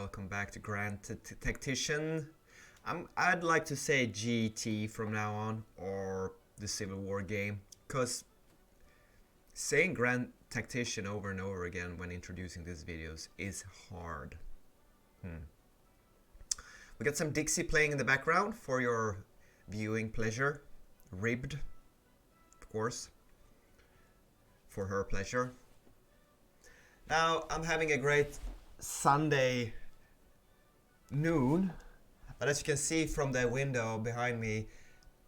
welcome back to Tactician. I'd like to say GT from now on, or the Civil War game, because saying Grand Tactician over and over again when introducing these videos is hard. We got some Dixie playing in the background for your viewing pleasure. Ribbed, of course, for her pleasure. Now, I'm having a great Sunday noon, but as you can see from the window behind me,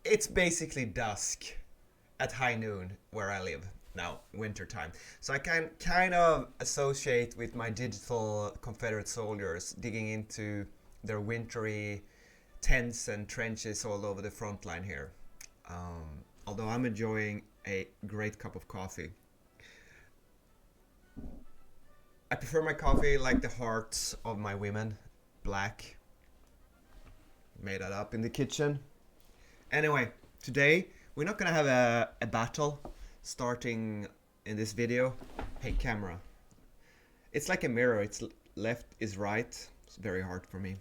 it's basically dusk at high noon where I live now, winter time. So I can kind of associate with my digital Confederate soldiers digging into their wintry tents and trenches all over the front line here. Although I'm enjoying a great cup of coffee. I prefer my coffee like the hearts of my women, black. Made that up in the kitchen. Anyway, today we're not gonna have a battle starting in this video. Hey camera. It's like a mirror, it's left is right. It's very hard for me.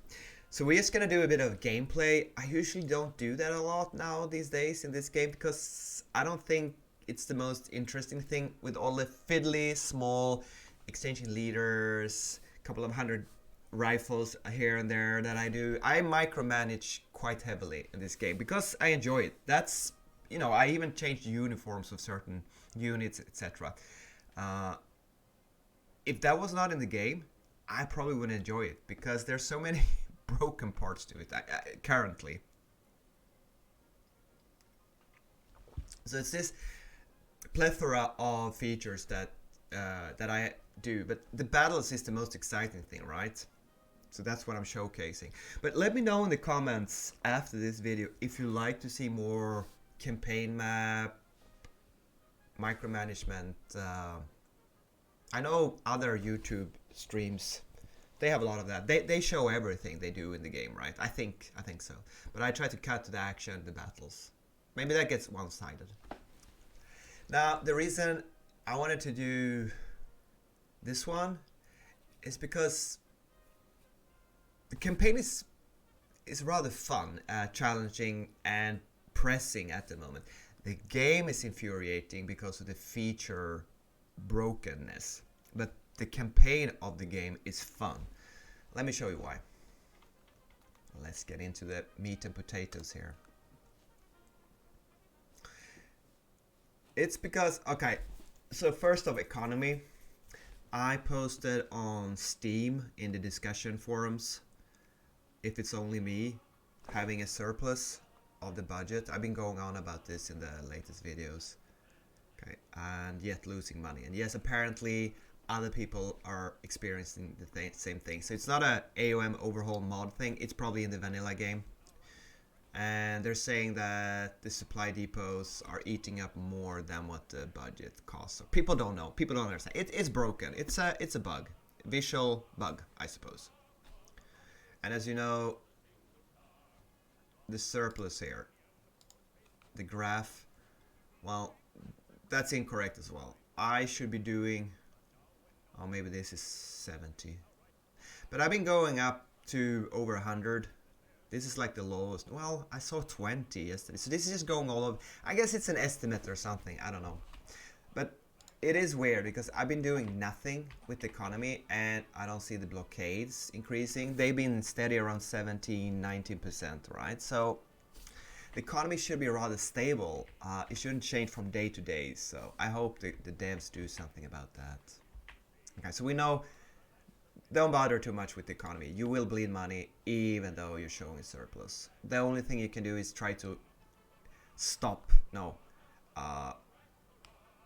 So we're just gonna do a bit of gameplay. I usually don't do that a lot now these days in this game because I don't think it's the most interesting thing with all the fiddly small exchanging leaders, a couple of hundred rifles here and there that I do. I micromanage quite heavily in this game because I enjoy it. That's, you know, I even changed uniforms of certain units, etc. If that was not in the game, I probably wouldn't enjoy it because there's so many broken parts to it currently. So it's this plethora of features that I do, but the battles is the most exciting thing, right? So that's what I'm showcasing. But let me know in the comments after this video if you like to see more campaign map, micromanagement. I know other YouTube streams, they have a lot of that. They show everything they do in the game, right? I think so. But I try to cut to the action, the battles. Maybe that gets one-sided. Now, the reason I wanted to do this one is because the campaign is rather fun, challenging and pressing at the moment. The game is infuriating because of the feature brokenness, but the campaign of the game is fun. Let me show you why. Let's get into the meat and potatoes here. It's because, okay, so first of economy, I posted on Steam in the discussion forums if it's only me having a surplus of the budget. I've been going on about this in the latest videos. Okay, and yet losing money. And yes, apparently other people are experiencing the same thing. So it's not a AOM overhaul mod thing, it's probably in the vanilla game. And they're saying that the supply depots are eating up more than what the budget costs. So people don't know. People don't understand. It's broken. It's a bug. Visual bug, I suppose. And as you know, the surplus here, the graph, well, that's incorrect as well. I should be doing, oh, maybe this is 70. But I've been going up to over 100. This is like the lowest. Well, I saw 20 yesterday. So this is just going all over. I guess it's an estimate or something. I don't know. But it is weird because I've been doing nothing with the economy and I don't see the blockades increasing. They've been steady around 17, 19%, right? So the economy should be rather stable. It shouldn't change from day to day. So I hope the devs do something about that. Okay, so we know, don't bother too much with the economy. You will bleed money even though you're showing a surplus. The only thing you can do is try to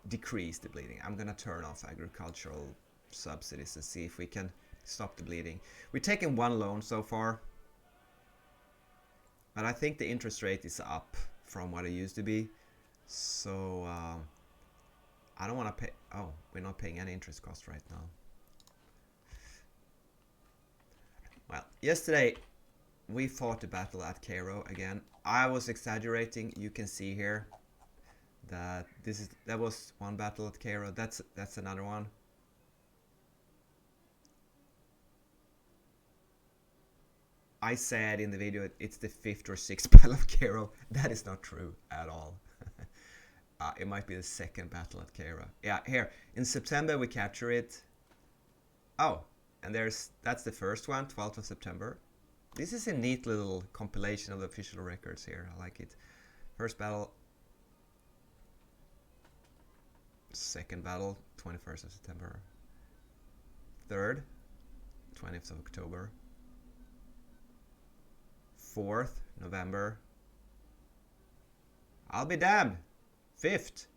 decrease the bleeding. I'm gonna turn off agricultural subsidies and see if we can stop the bleeding. We've taken one loan so far, but I think the interest rate is up from what it used to be. So I don't want to pay. Oh, we're not paying any interest cost right now. Well, yesterday we fought the battle at Cairo again. I was exaggerating. You can see here that that was one battle at Cairo. That's another one. I said in the video it's the 5th or 6th Battle of Cairo. That is not true at all. It might be the 2nd battle at Cairo. Yeah, here in September we capture it. Oh, and that's the first one, 12th of September. This is a neat little compilation of the official records here. I like it. First battle, 2nd battle, 21st of September. 3rd, 20th of October. 4th, November. I'll be damned. 5th.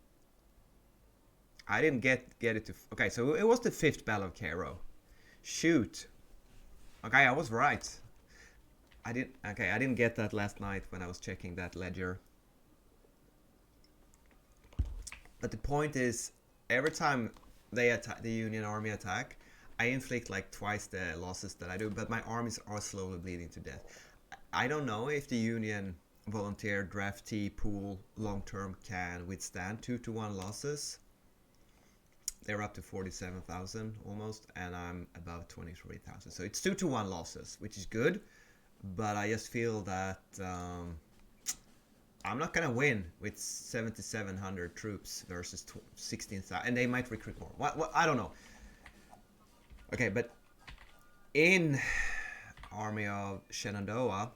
I didn't get it to... Okay, so it was the 5th Battle of Cairo. Shoot. Okay, I was right. I didn't get that last night when I was checking that ledger. But the point is, every time they attack, the Union army attack, I inflict like twice the losses that I do, but my armies are slowly bleeding to death. I don't know if the Union volunteer draftee pool long-term can withstand 2-1 losses. They're up to 47,000 almost, and I'm above 23,000. So it's 2-1 losses, which is good, but I just feel that I'm not gonna win with 7,700 troops versus 16,000, and they might recruit more. What I don't know. Okay, but in Army of Shenandoah,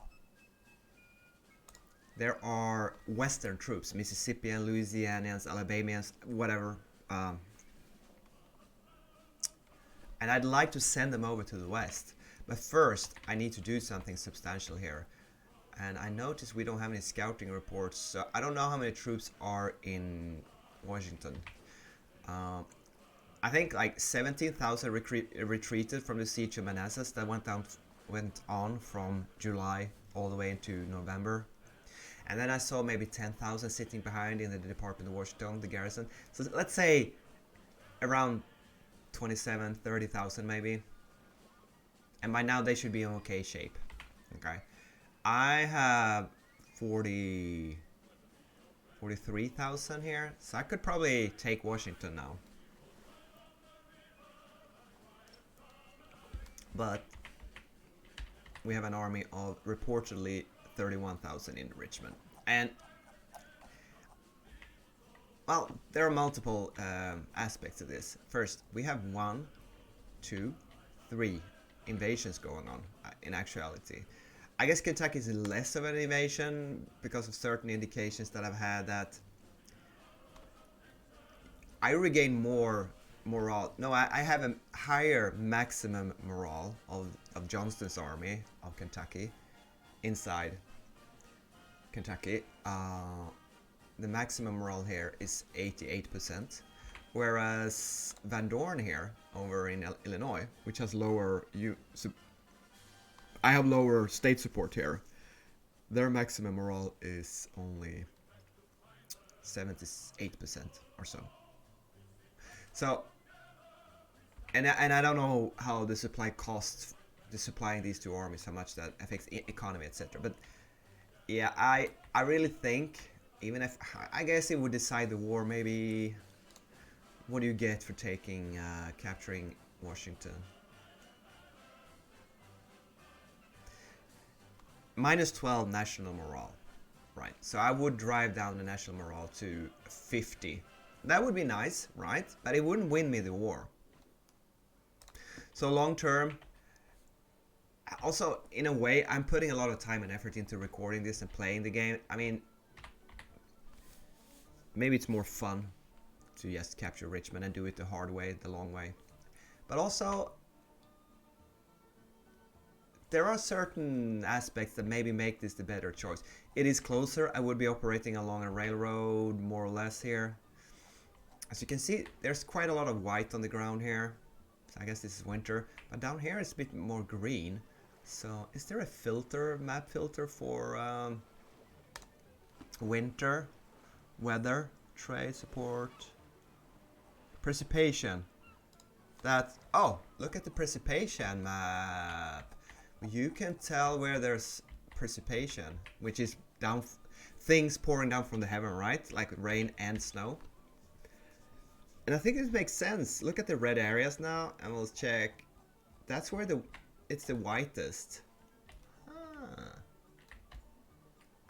there are Western troops, Mississippians, Louisianians, Alabamians, whatever. And I'd like to send them over to the West. But first, I need to do something substantial here. And I noticed we don't have any scouting reports, so I don't know how many troops are in Washington. I think like 17,000 retreated from the siege of Manassas that went on from July all the way into November. And then I saw maybe 10,000 sitting behind in the Department of Washington, the garrison. So let's say around 27, 30,000 maybe. And by now they should be in okay shape. Okay. I have 43,000 here. So I could probably take Washington now. But we have an army of reportedly 31,000 in Richmond. And well, there are multiple aspects of this. First, we have 1, 2, 3 invasions going on in actuality. I guess Kentucky is less of an invasion because of certain indications that I've had that I regain more morale. No, I have a higher maximum morale of Johnston's army of Kentucky inside Kentucky. The maximum morale here is 88%, whereas Van Dorn here over in Illinois, which has lower I have lower state support here. Their maximum morale is only 78% or so. So, and I don't know how the supply costs, the supplying these two armies, how much that affects economy, etc. But yeah, I really think, even if I guess it would decide the war, maybe. What do you get for capturing Washington? -12 national morale, right? So I would drive down the national morale to 50. That would be nice, right? But it wouldn't win me the war. So long term, also in a way, I'm putting a lot of time and effort into recording this and playing the game. I mean, maybe it's more fun to just capture Richmond and do it the hard way, the long way. But also, there are certain aspects that maybe make this the better choice. It is closer. I would be operating along a railroad, more or less here. As you can see, there's quite a lot of white on the ground here. So I guess this is winter. But down here it's a bit more green. So is there a filter, map filter for winter, weather, trade, support, precipitation? Oh, look at the precipitation map. You can tell where there's precipitation, which is things pouring down from the heaven, right? Like rain and snow. And I think this makes sense. Look at the red areas now, and we'll check. That's where it's the whitest.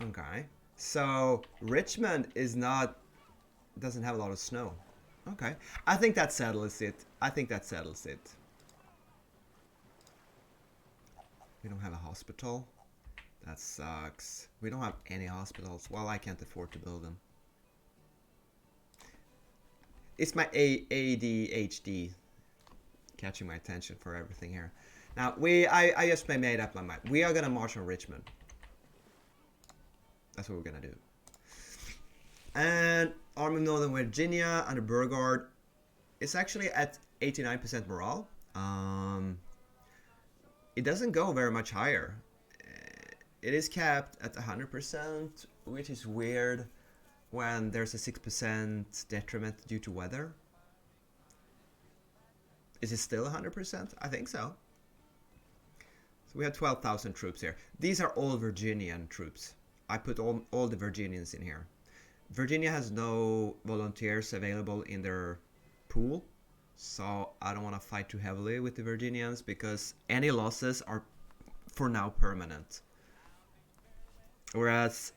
Okay. So Richmond is not, doesn't have a lot of snow. Okay. I think that settles it. I think that settles it. We don't have a hospital. That sucks. We don't have any hospitals. Well, I can't afford to build them. It's my ADHD catching my attention for everything here. Now, I just made up my mind. We are gonna march on Richmond. That's what we're gonna do. And Army of Northern Virginia under Beauregard is actually at 89% morale. It doesn't go very much higher. It is capped at 100%, which is weird when there's a 6% detriment due to weather. Is it still 100%? I think so. So we have 12,000 troops here. These are all Virginian troops. I put all the Virginians in here. Virginia has no volunteers available in their pool, so I don't want to fight too heavily with the Virginians because any losses are for now permanent. Whereas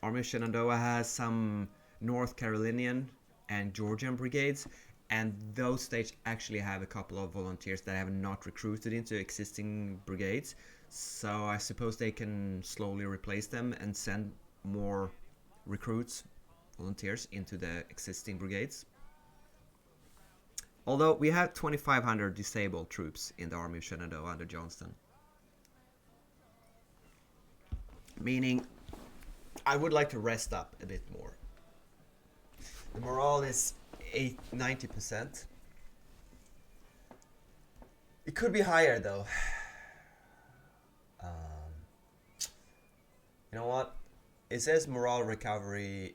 Army of Shenandoah has some North Carolinian and Georgian brigades, and those states actually have a couple of volunteers that have not recruited into existing brigades. So I suppose they can slowly replace them and send more recruits, volunteers, into the existing brigades. Although we have 2,500 disabled troops in the Army of Shenandoah under Johnston. Meaning, I would like to rest up a bit more. The morale is 90%. It could be higher though. You know what? It says morale recovery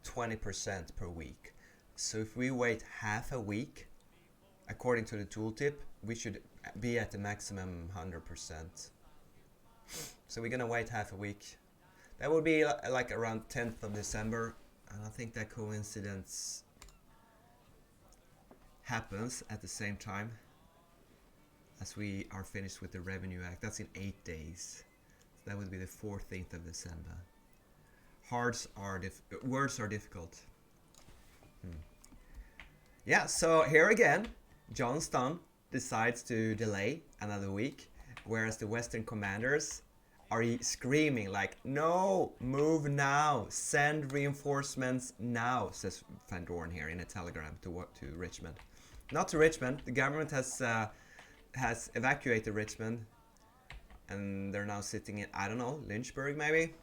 20% per week. So if we wait half a week, according to the tooltip, we should be at the maximum 100%. So we're gonna wait half a week. That would be like around 10th of December. And I think that coincidence happens at the same time as we are finished with the Revenue Act. That's in 8 days. So that would be the 14th of December. Words are difficult. Yeah, so here again, Johnston decides to delay another week, whereas the Western commanders are screaming like, no, move now, send reinforcements now, says Van Dorn here in a telegram to Richmond. Not to Richmond, the government has evacuated Richmond, and they're now sitting in, I don't know, Lynchburg maybe?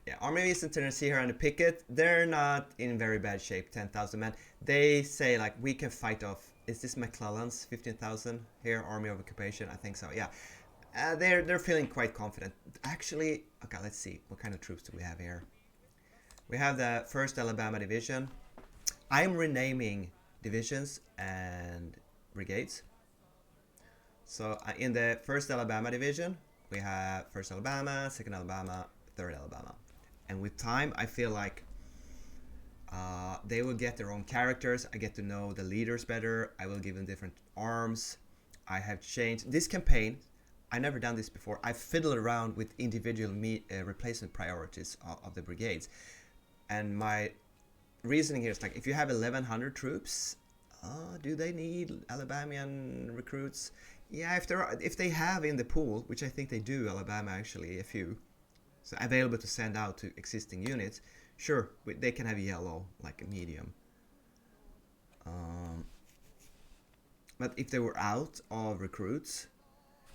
Yeah, Army of Eastern Tennessee here on the picket, they're not in very bad shape, 10,000 men. They say like, we can fight off, is this McClellan's 15,000 here, Army of Occupation? I think so, yeah. They're feeling quite confident. Actually, okay, let's see, what kind of troops do we have here? We have the 1st Alabama Division. I'm renaming divisions and brigades. So in the 1st Alabama Division, we have 1st Alabama, 2nd Alabama, 3rd Alabama. And with time, I feel like they will get their own characters. I get to know the leaders better. I will give them different arms. I have changed this campaign. I've never done this before. I fiddled around with individual replacement priorities of the brigades. And my reasoning here is like, if you have 1,100 troops, do they need Alabamian recruits? Yeah, if they have in the pool, which I think they do, Alabama actually, a few, so available to send out to existing units, sure, they can have yellow, like a medium. But if they were out of recruits,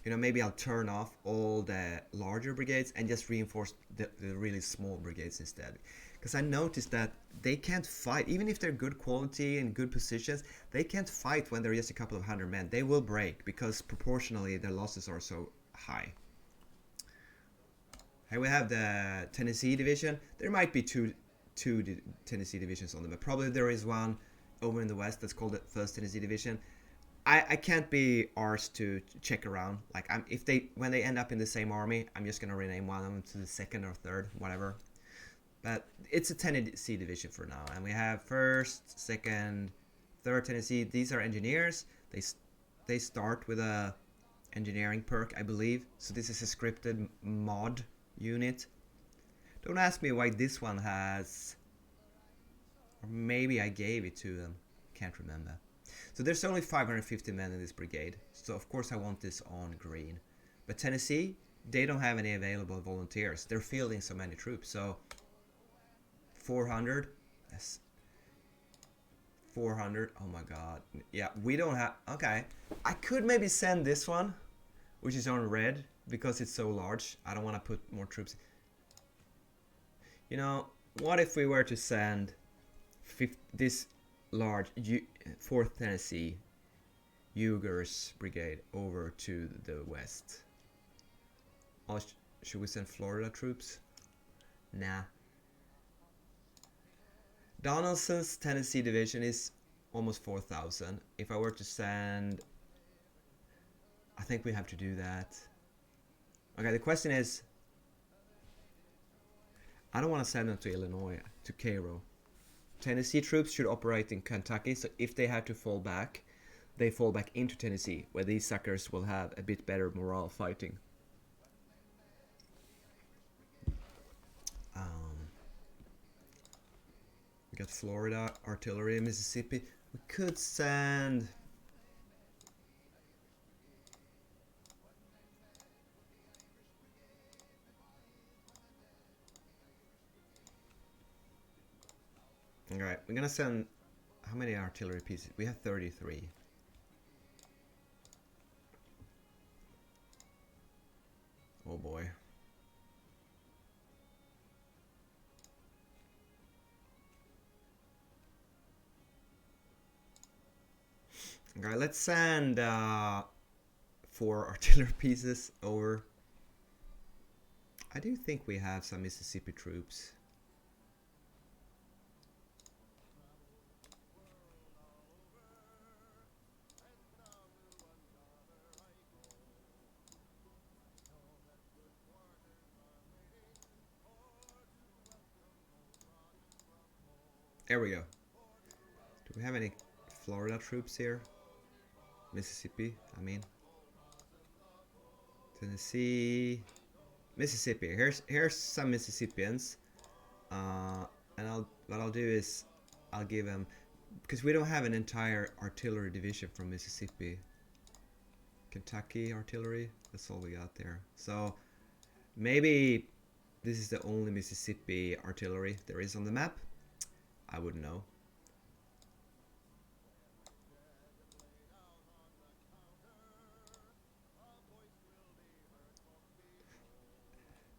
you know, maybe I'll turn off all the larger brigades and just reinforce the really small brigades instead. Because I noticed that they can't fight, even if they're good quality and good positions, they can't fight when they're just a couple of hundred men. They will break because proportionally their losses are so high. Here we have the Tennessee Division. There might be two Tennessee divisions on them, but probably there is one over in the west that's called the 1st Tennessee Division. I can't be arsed to check around. Like, when they end up in the same army, I'm just gonna rename one of them to the 2nd or 3rd, whatever. But it's a Tennessee Division for now, and we have 1st, 2nd, 3rd Tennessee. These are engineers. they start with a engineering perk, I believe. So this is a scripted mod unit. Don't ask me why this one has, or maybe I gave it to them. Can't remember. So there's only 550 men in this brigade. So of course I want this on green. But Tennessee, they don't have any available volunteers. They're fielding so many troops. So 400. Yes. 400. Oh my god. Yeah, we don't have. Okay. I could maybe send this one, which is on red, because it's so large. I don't want to put more troops. You know, what if we were to send this large 4th Tennessee Uyghurs Brigade over to the west? Or should we send Florida troops? Nah. Donaldson's Tennessee division is almost 4,000. If I were to send... I think we have to do that. Okay, the question is... I don't want to send them to Illinois, to Cairo. Tennessee troops should operate in Kentucky, so if they have to fall back, they fall back into Tennessee, where these suckers will have a bit better morale fighting. We got Florida, artillery, Mississippi. We could send... Alright, we're gonna send... How many artillery pieces? We have 33. Oh boy. Okay, let's send 4 artillery pieces over. I do think we have some Mississippi troops. There we go. Do we have any Florida troops here? Mississippi, I mean. Tennessee. Mississippi. Here's some Mississippians. And what I'll do is I'll give them, because we don't have an entire artillery division from Mississippi. Kentucky artillery, that's all we got there. So maybe this is the only Mississippi artillery there is on the map. I wouldn't know.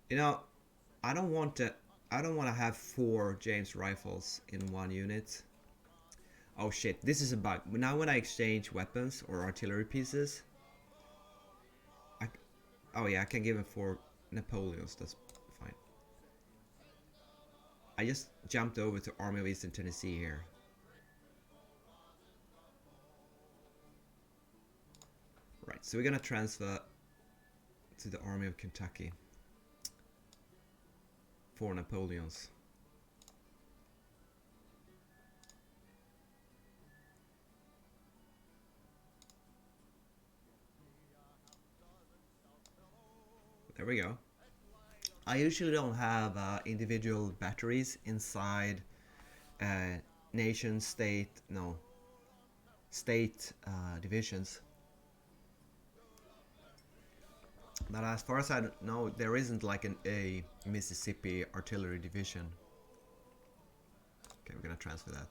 You know, I don't want to have 4 James rifles in one unit. Oh shit, this is a bug. Now when I exchange weapons or artillery pieces, oh yeah, I can give him 4 Napoleons, that's fine. I just jumped over to Army of Eastern Tennessee here. Right, so we're gonna transfer to the Army of Kentucky. 4 Napoleons. There we go. I usually don't have individual batteries inside nation, state, no, state divisions. But as far as I know, there isn't like a Mississippi artillery division. Okay, we're gonna transfer that.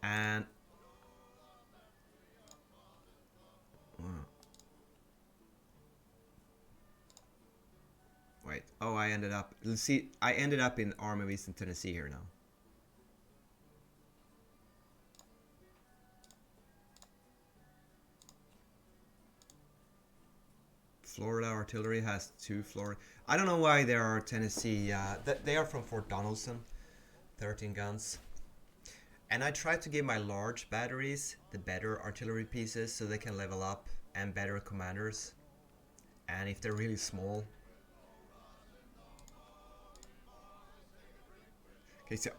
And wait, oh, I ended up. Let's see, I ended up in Army of Eastern Tennessee here now. Florida artillery has 2 Florida. I don't know why there are Tennessee. They are from Fort Donaldson, 13 guns. And I try to give my large batteries the better artillery pieces so they can level up, and better commanders. And if they're really small. Okay, so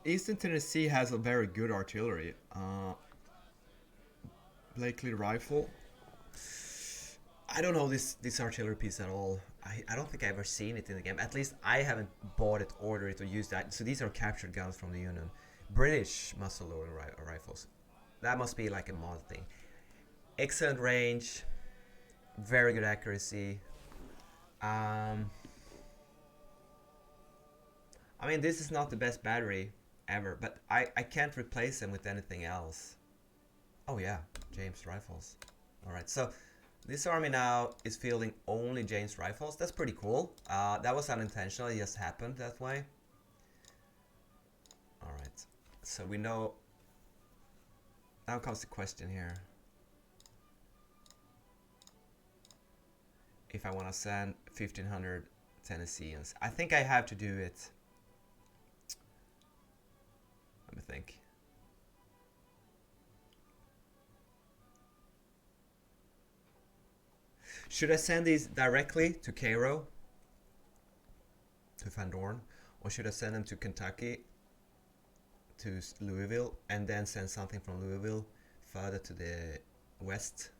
Eastern Tennessee has a very good artillery. Blakely rifle. I don't know this artillery piece at all. I don't think I've ever seen it in the game. At least I haven't bought it, ordered it, or used that. So these are captured guns from the Union. British muzzle loading rifles. That must be like a mod thing. Excellent range. Very good accuracy. I mean, this is not the best battery ever, but I can't replace them with anything else. Oh yeah, James rifles. Alright, so this army now is fielding only James rifles. That's pretty cool. That was unintentional, it just happened that way. Alright, so we know... Now comes the question here. If I want to send 1,500 Tennesseans. I think I have to do it. Let me think. Should I send these directly to Cairo? To Van Dorn? Or should I send them to Kentucky? To Louisville? And then send something from Louisville further to the west?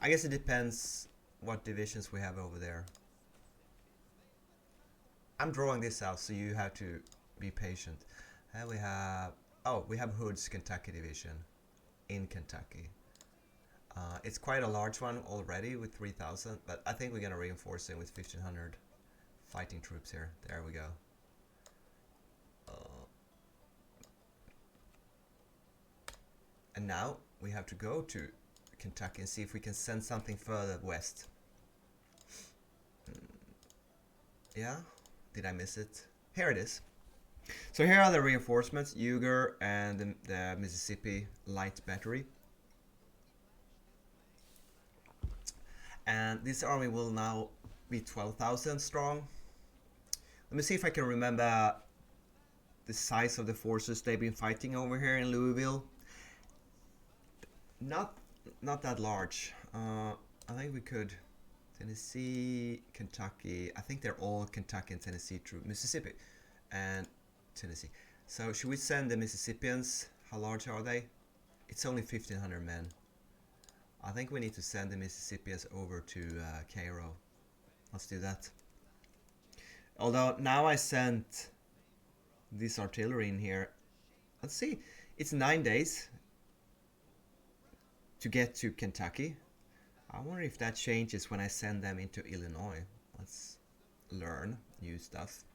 I guess it depends what divisions we have over there. I'm drawing this out, so you have to be patient. And we have... Oh, we have Hood's Kentucky division in Kentucky. It's quite a large one already with 3,000, but I think we're going to reinforce it with 1,500 fighting troops here. There we go. And now we have to go to Kentucky and see if we can send something further west. Yeah? Did I miss it? Here it is. So here are the reinforcements, Uger and the Mississippi Light Battery. And this army will now be 12,000 strong. Let me see if I can remember the size of the forces they've been fighting over here in Louisville. Not that large. I think we could... Tennessee, Kentucky. I think they're all Kentucky and Tennessee troops. Mississippi and Tennessee. So should we send the Mississippians? How large are they? It's only 1,500 men. I think we need to send the Mississippians over to Cairo. Let's do that. Although now I sent this artillery in here. Let's see. It's 9 days to get to Kentucky. I wonder if that changes when I send them into Illinois. Let's learn new stuff.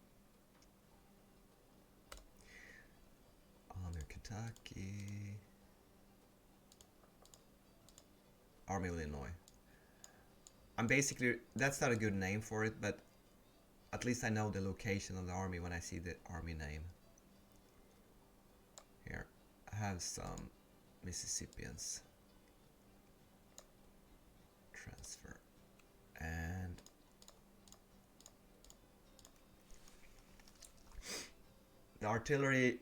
Army of Kentucky. Army of Illinois. I'm basically... That's not a good name for it, but at least I know the location of the army when I see the army name. Here. I have some Mississippians. Transfer. And the artillery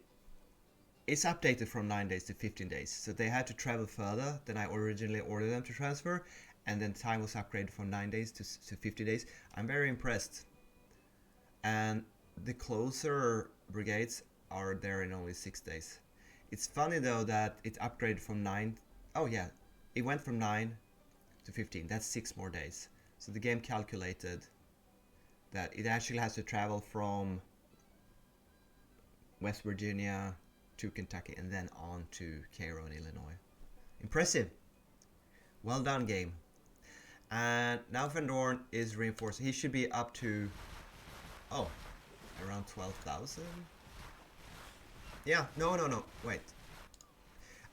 is updated from 9 days to 15 days, so they had to travel further than I originally ordered them to transfer, and then time was upgraded from 9 days to 50 days. I'm very impressed. And the closer brigades are there in only 6 days. It's funny though that it upgraded from 9... Oh yeah, it went from 9 to 15. That's 6 more days. So the game calculated that it actually has to travel from West Virginia to Kentucky and then on to Cairo in Illinois. Impressive. Well done, game. And now Van Dorn is reinforced. He should be up to, oh, around 12,000. Yeah, no, wait.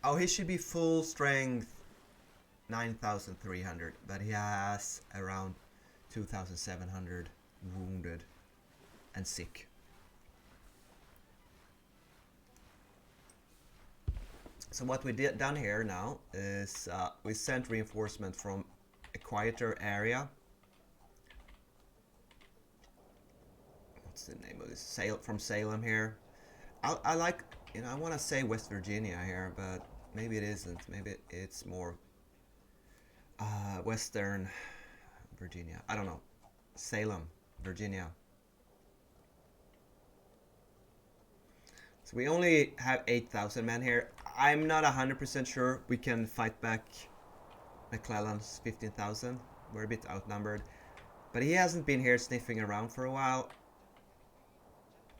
Oh, he should be full strength 9,300, but he has around 2,700 wounded and sick. So what we done here now is we sent reinforcement from a quieter area. What's the name of this? From Salem here. I like, you know, I want to say West Virginia here, but maybe it isn't. Maybe it's more Western Virginia. I don't know. Salem, Virginia. So we only have 8,000 men here. I'm not 100% sure we can fight back McClellan's 15,000. We're a bit outnumbered. But he hasn't been here sniffing around for a while.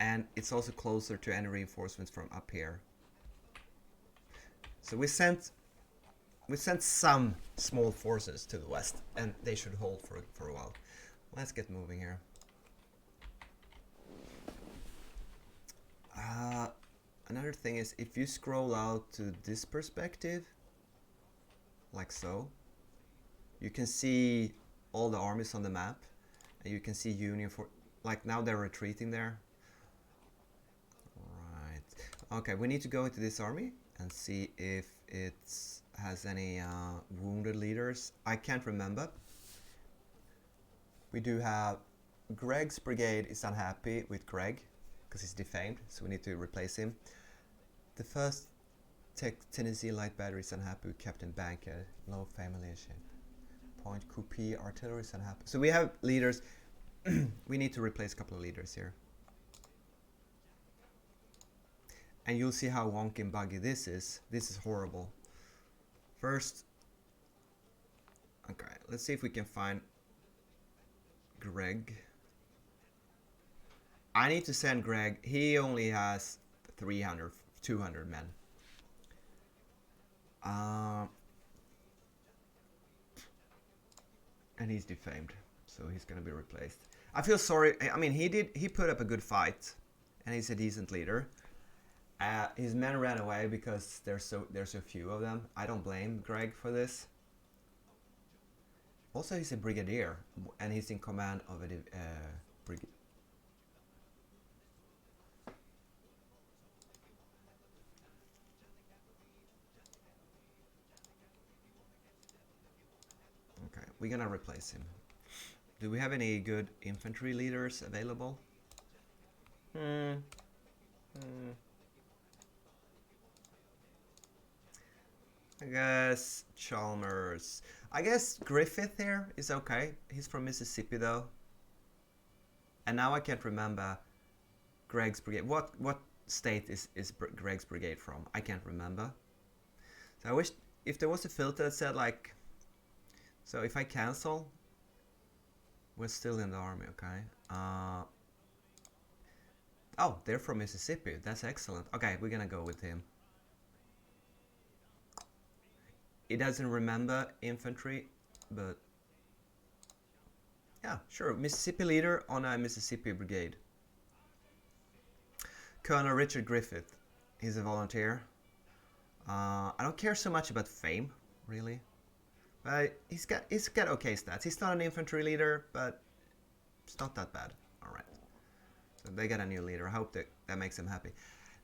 And it's also closer to any reinforcements from up here. So we sent some small forces to the west, and they should hold for a while. Let's get moving here. Another thing is, if you scroll out to this perspective, like so, you can see all the armies on the map, and you can see Union for, like now they're retreating there. Right. Okay, we need to go into this army and see if it has any wounded leaders. I can't remember. We do have Greg's brigade is unhappy with Greg because he's defamed, so we need to replace him. The first Tennessee Light Battery is unhappy with Captain Bankhead, low family ship. Point Coupe artillery is unhappy. So we have leaders. We need to replace a couple of leaders here. And you'll see how wonky and buggy this is. This is horrible. First, okay, let's see if we can find Greg. I need to send Greg. He only has 200 men. And he's defamed, so he's gonna be replaced. I feel sorry. I mean, he put up a good fight, and he's a decent leader. His men ran away because there's so few of them. I don't blame Greg for this. Also, he's a brigadier, and he's in command of a brigade. Okay, we're gonna replace him. Do we have any good infantry leaders available? I guess Chalmers. I guess Griffith here is okay. He's from Mississippi though. And now I can't remember Greg's brigade. What state is Greg's brigade from? I can't remember. So I wish if there was a filter that said like, so if I cancel, we're still in the army, okay? Oh, they're from Mississippi. That's excellent. Okay, we're gonna go with him. It doesn't remember infantry, but yeah, sure. Mississippi leader on a Mississippi brigade. Colonel Richard Griffith. He's a volunteer. I don't care so much about fame, really. But he's got okay stats. He's not an infantry leader, but it's not that bad. All right. So they got a new leader. I hope that makes him happy.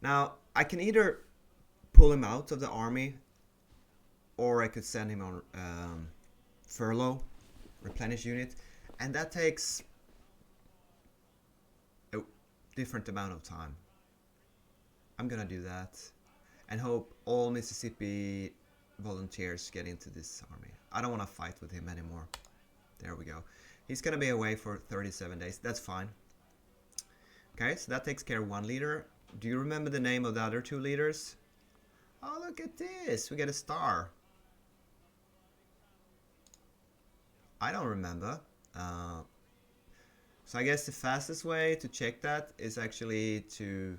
Now, I can either pull him out of the army, or I could send him on furlough, replenish unit, and that takes a different amount of time. I'm gonna do that and hope all Mississippi volunteers get into this army. I don't want to fight with him anymore. There we go. He's gonna be away for 37 days. That's fine. Okay, so that takes care of one leader. Do you remember the name of the other two leaders? Oh, look at this. We get a star. I don't remember. So I guess the fastest way to check that is actually to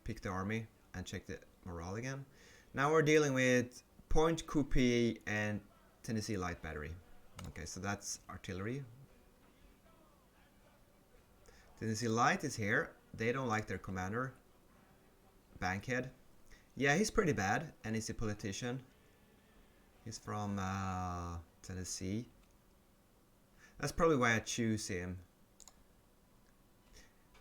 pick the army and check the morale again. Now we're dealing with Point Coupe and Tennessee Light Battery. Okay, so that's artillery. Tennessee Light is here. They don't like their commander, Bankhead. Yeah, he's pretty bad, and he's a politician. He's from Tennessee. That's probably why I choose him.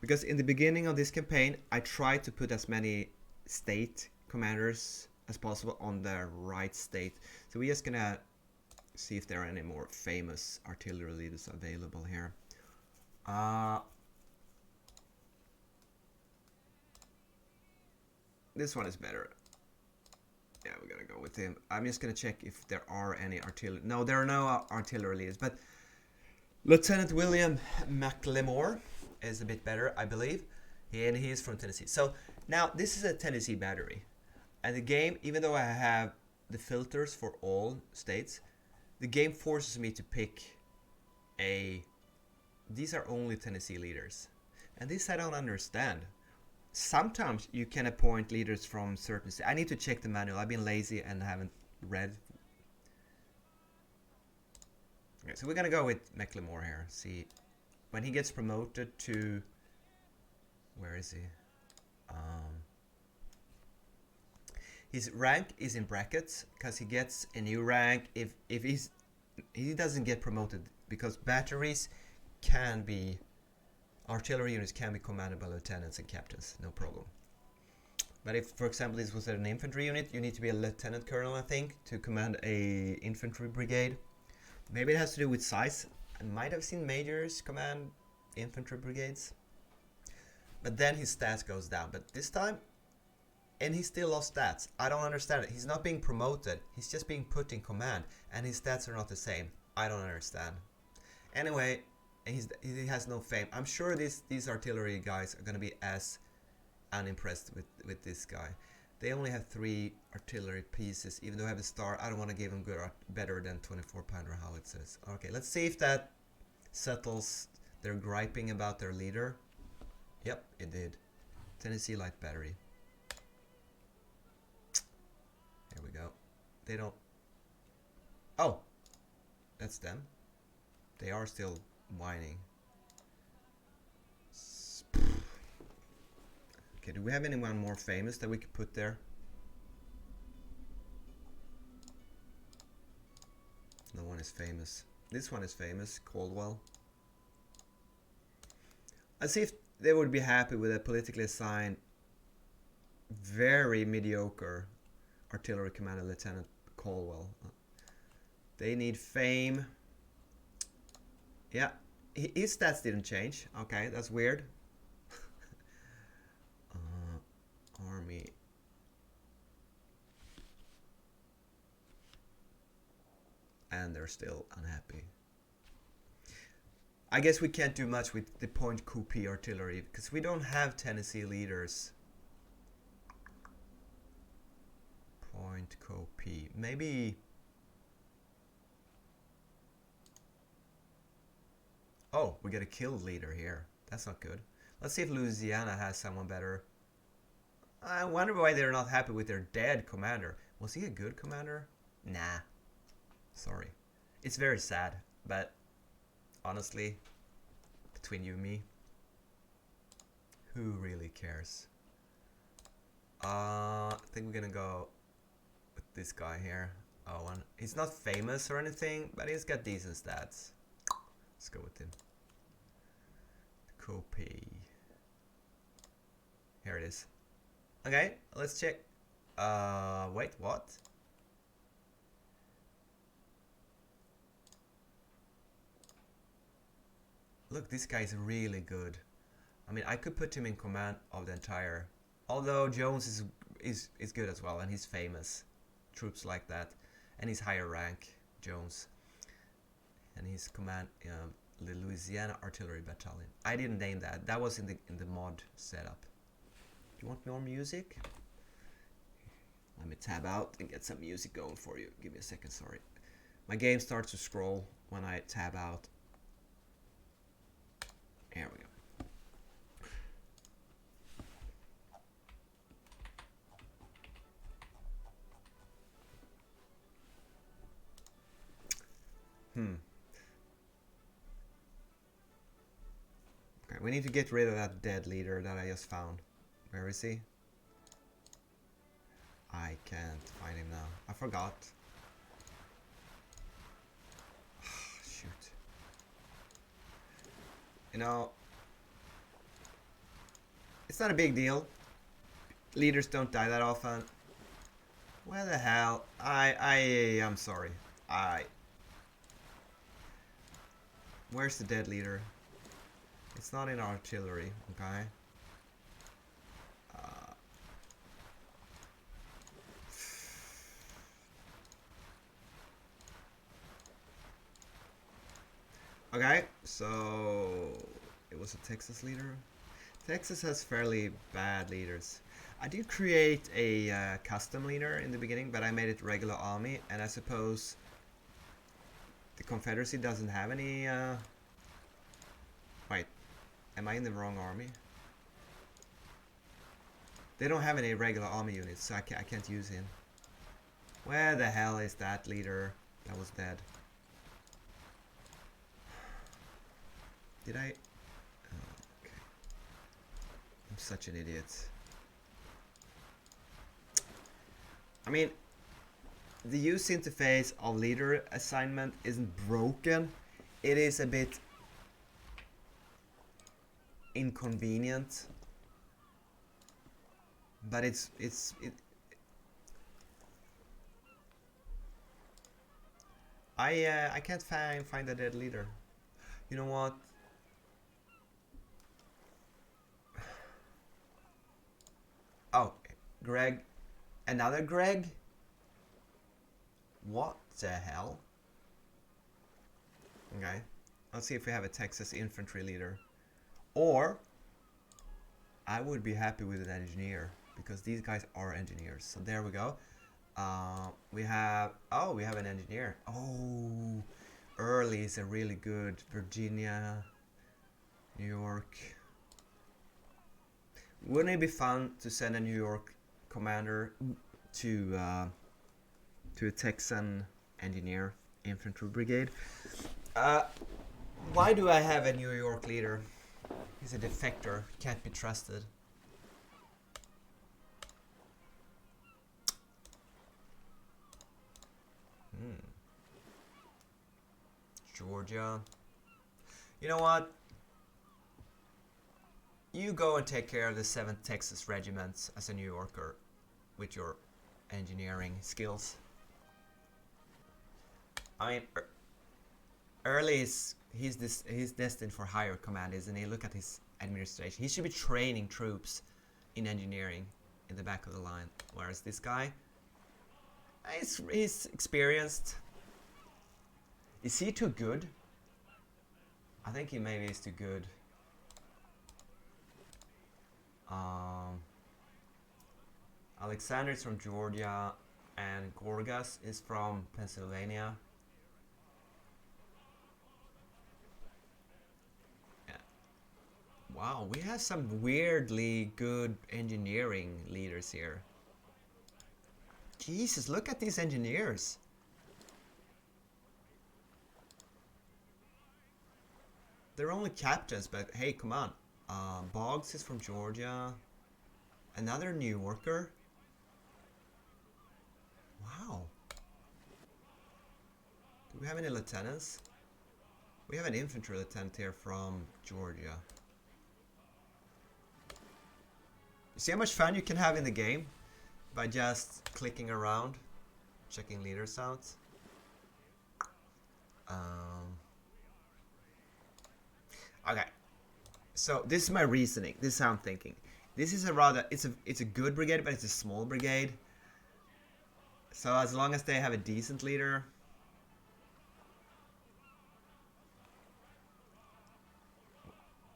Because in the beginning of this campaign, I tried to put as many state commanders as possible on the right state. So we're just gonna see if there are any more famous artillery leaders available here. This one is better. Yeah, we're gonna go with him. I'm just gonna check if there are any artillery. No, there are no artillery leaders, but Lieutenant William McLemore is a bit better, I believe. And he is from Tennessee. So Now, this is a Tennessee battery. And the game, even though I have the filters for all states, the game forces me to pick a... These are only Tennessee leaders. And this I don't understand. Sometimes you can appoint leaders from certain states. I need to check the manual. I've been lazy and haven't read. Okay, so we're gonna go with Mecklemore here. See, when he gets promoted to... Where is he? His rank is in brackets because he gets a new rank if he doesn't get promoted, because batteries can be, artillery units can be commanded by lieutenants and captains, no problem. But if, for example, this was an infantry unit, you need to be a lieutenant colonel, I think, to command a infantry brigade. Maybe it has to do with size. I might have seen majors command infantry brigades. But then his stats goes down. But this time, and he still lost stats. I don't understand it. He's not being promoted. He's just being put in command. And his stats are not the same. I don't understand. Anyway, he has no fame. I'm sure these artillery guys are going to be as unimpressed with this guy. They only have 3 artillery pieces. Even though I have a star, I don't want to give him better than 24-pounder howitzers. Okay, let's see if that settles their griping about their leader. Yep, it did. Tennessee light battery. Here we go. They don't... Oh! That's them. They are still whining. Okay, do we have anyone more famous that we could put there? No one is famous. This one is famous, Caldwell. Let's see if they would be happy with a politically assigned, very mediocre artillery commander, Lieutenant Caldwell. They need fame. Yeah, his stats didn't change. Okay, that's weird. Army. And they're still unhappy. I guess we can't do much with the point coup artillery because we don't have Tennessee leaders. Point coup. Maybe... Oh, we got a killed leader here. That's not good. Let's see if Louisiana has someone better. I wonder why they're not happy with their dead commander. Was he a good commander? Nah. Sorry. It's very sad, but honestly, between you and me, who really cares? I think we're gonna go with this guy here. Owen. He's not famous or anything, but he's got decent stats. Let's go with him. Copy. Here it is. Okay, let's check. Wait, what? Look, this guy is really good. I mean, I could put him in command of the entire... Although Jones is good as well, and he's famous. Troops like that. And he's higher rank, Jones. And he's command the Louisiana Artillery Battalion. I didn't name that. That was in the mod setup. Do you want more music? Let me tab out and get some music going for you. Give me a second, sorry. My game starts to scroll when I tab out. Here we go. Okay, we need to get rid of that dead leader that I just found. Where is he? I can't find him now. I forgot. Shoot. You know, it's not a big deal. Leaders don't die that often. Where the hell? I'm sorry. Where's the dead leader? It's not in artillery, okay? Okay, so it was a Texas leader. Texas has fairly bad leaders. I did create a custom leader in the beginning, but I made it regular army, and I suppose the Confederacy doesn't have any... Wait, am I in the wrong army? They don't have any regular army units, so I can't use him. Where the hell is that leader that was dead? Did I... Oh, okay. I'm such an idiot. I mean, the user interface of leader assignment isn't broken. It is a bit inconvenient, but I can't find a dead leader. You know what? Oh, Greg. Another Greg? What the hell? Okay. Let's see if we have a Texas infantry leader. Or I would be happy with an engineer, because these guys are engineers. So there we go. We have an engineer. Oh, Early is a really good. Virginia, New York. Wouldn't it be fun to send a New York commander to a Texan engineer infantry brigade? Why do I have a New York leader? He's a defector, can't be trusted. Georgia. You know what? You go and take care of the 7th Texas Regiment as a New Yorker with your engineering skills. I mean, Early is he's destined for higher command, isn't he? Look at his administration. He should be training troops in engineering in the back of the line. Whereas this guy, he's experienced. Is he too good? I think he maybe is too good. Alexander is from Georgia, and Gorgas is from Pennsylvania. Yeah. Wow, we have some weirdly good engineering leaders here. Jesus, look at these engineers. They're only captains, but hey, come on. Boggs is from Georgia. Another New Yorker. Wow. Do we have any lieutenants? We have an infantry lieutenant here from Georgia. You see how much fun you can have in the game by just clicking around, checking leaders out? Okay, so this is my reasoning. This is how I'm thinking. This is it's a good brigade, but it's a small brigade. So as long as they have a decent leader,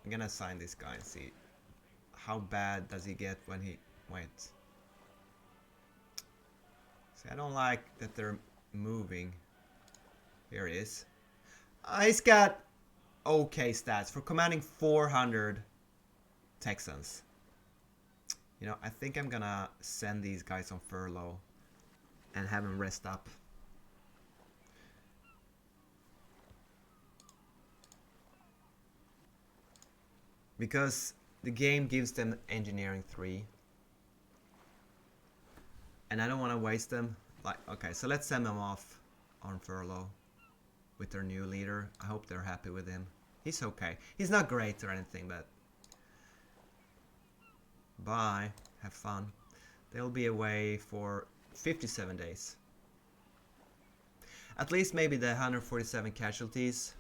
I'm gonna assign this guy and see how bad does he get when he waits. See, I don't like that they're moving. Here he is. He's got okay stats for commanding 400 Texans. You know, I think I'm gonna send these guys on furlough and have them rest up. Because the game gives them engineering 3. And I don't want to waste them. Like, okay, so let's send them off on furlough with their new leader. I hope they're happy with him. He's okay. He's not great or anything, but bye. Have fun. They'll be away for 57 days. At least maybe the 147 casualties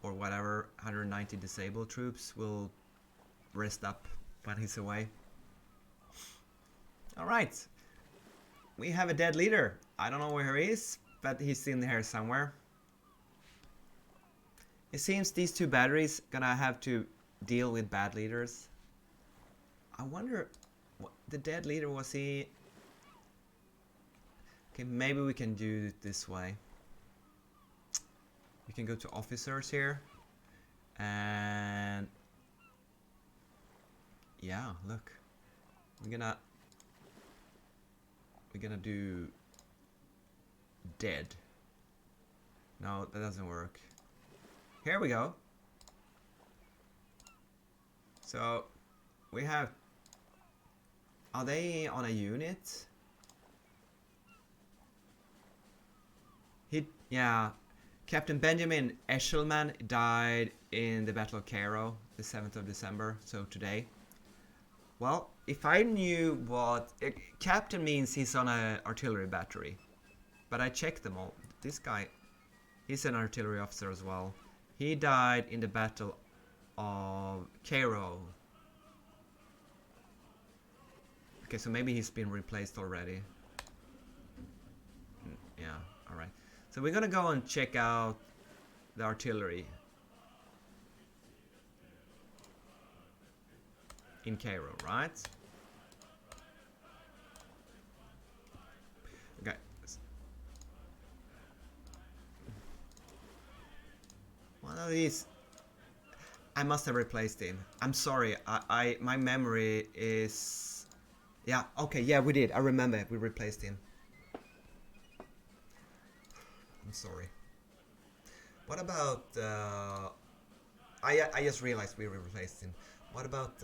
or whatever, 190 disabled troops will rest up when he's away. Alright. We have a dead leader. I don't know where he is, but he's in here somewhere. It seems these two batteries gonna have to deal with bad leaders. I wonder, what the dead leader, was he? Okay, maybe we can do it this way. We can go to officers here, and yeah, look, we're gonna do dead. No, that doesn't work. Here we go. So we have, are they on a unit? Yeah, Captain Benjamin Eshelman died in the Battle of Cairo, the 7th of December, so today. Well, if I knew what captain means, he's on an artillery battery, but I checked them all. This guy, he's an artillery officer as well. He died in the Battle of Cairo. Okay, so maybe he's been replaced already. Yeah, alright. So we're gonna go and check out the artillery in Cairo, right? Okay. One of these, I must have replaced him. I'm sorry. My memory is, yeah. Okay, yeah, we did. I remember we replaced him. I'm sorry. What about? I just realized we replaced him. What about?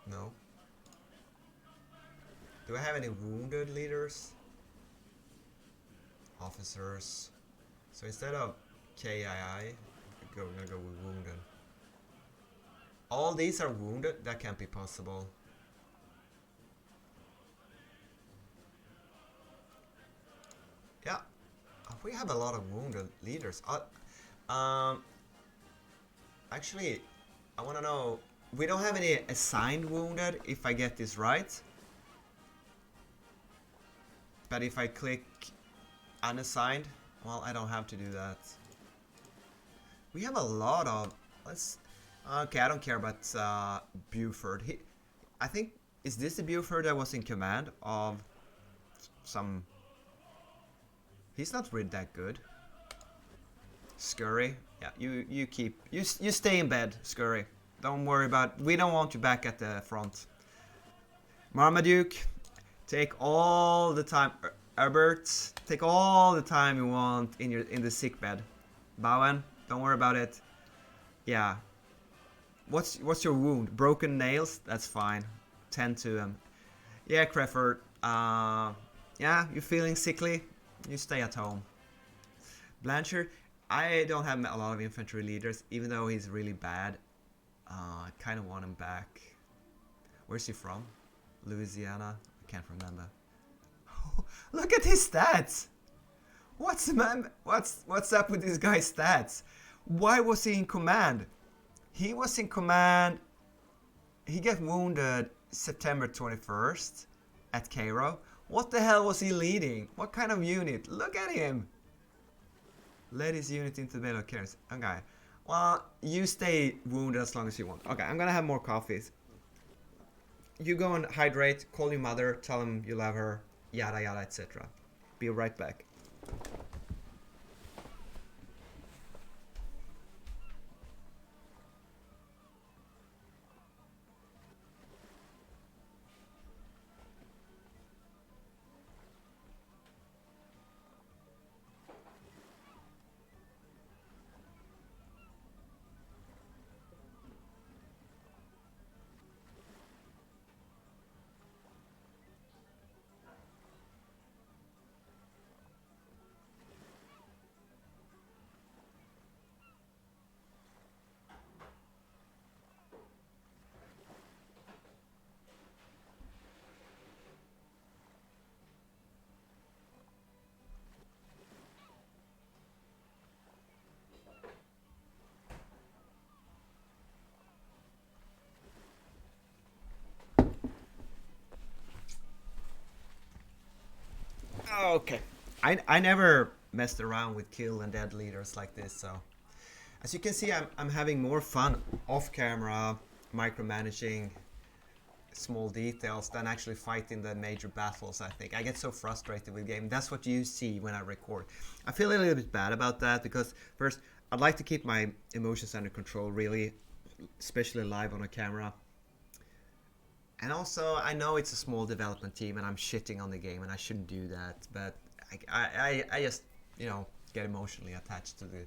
No. Do I have any wounded leaders? Officers. So instead of KII, we're gonna go with wounded. All these are wounded? That can't be possible. Yeah, we have a lot of wounded leaders. Actually, I want to know, we don't have any assigned wounded, if I get this right. But if I click unassigned, well, I don't have to do that. We have a lot of, okay, I don't care about Buford. I think, is this the Buford that was in command of some? He's not really that good. Scurry, yeah, you stay in bed, Scurry. Don't worry about, we don't want you back at the front. Marmaduke, take all the time. Herbert, take all the time you want in the sick bed. Bowen, don't worry about it. Yeah. What's your wound? Broken nails? That's fine. Tend to them. Yeah, Crefford. Yeah, you feeling sickly? You stay at home. Blanchard, I don't have a lot of infantry leaders, even though he's really bad. I kind of want him back. Where's he from? Louisiana? I can't remember. Look at his stats! What's up with this guy's stats? Why was he in command? He was in command. He got wounded September 21st at Cairo. What the hell was he leading? What kind of unit? Look at him! Led his unit into the Battle of Cairo. Okay. Well, you stay wounded as long as you want. Okay, I'm gonna have more coffees. You go and hydrate, call your mother, tell him you love her, yada yada, etc. Be right back. Okay. I never messed around with kill and dead leaders like this, so As you can see, I'm having more fun off camera, micromanaging small details than actually fighting the major battles. I think I get so frustrated with the game. That's what you see when I record. I feel a little bit bad about that because first I'd like to keep my emotions under control, really, especially live on a camera. And also, I know it's a small development team and I'm shitting on the game and I shouldn't do that, but I just, get emotionally attached to the